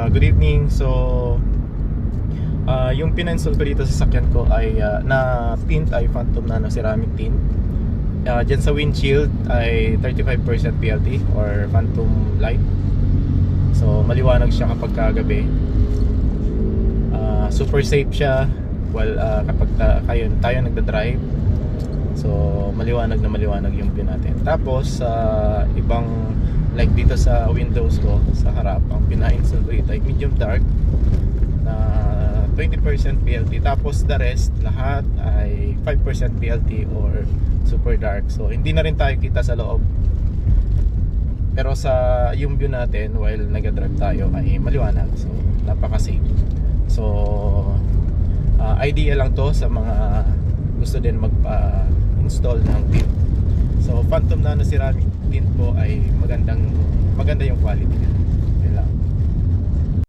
Good evening. Yung pina-install ko dito sa sakyan ko ay na tint ay Phantom Nano Ceramic Tint. Diyan sa windshield ay 35% PLT or Phantom Light. So maliwanag siya kapag kagabi. Super safe siya kapag tayo nagda-drive. So maliwanag na maliwanag yung view natin. Tapos ibang like dito sa windows ko sa harap, ang pina-install ko dito ay medium dark na 20% PLT. Tapos the rest lahat ay 5% PLT or super dark. So hindi na rin tayo kita sa loob. Pero sa yung view natin while nag-drive tayo ay maliwanag. So napaka-safe. So idea lang to sa mga gusto din magpa-install ng tint. So Phantom Nano Ceramic Tint po ay maganda yung quality niya.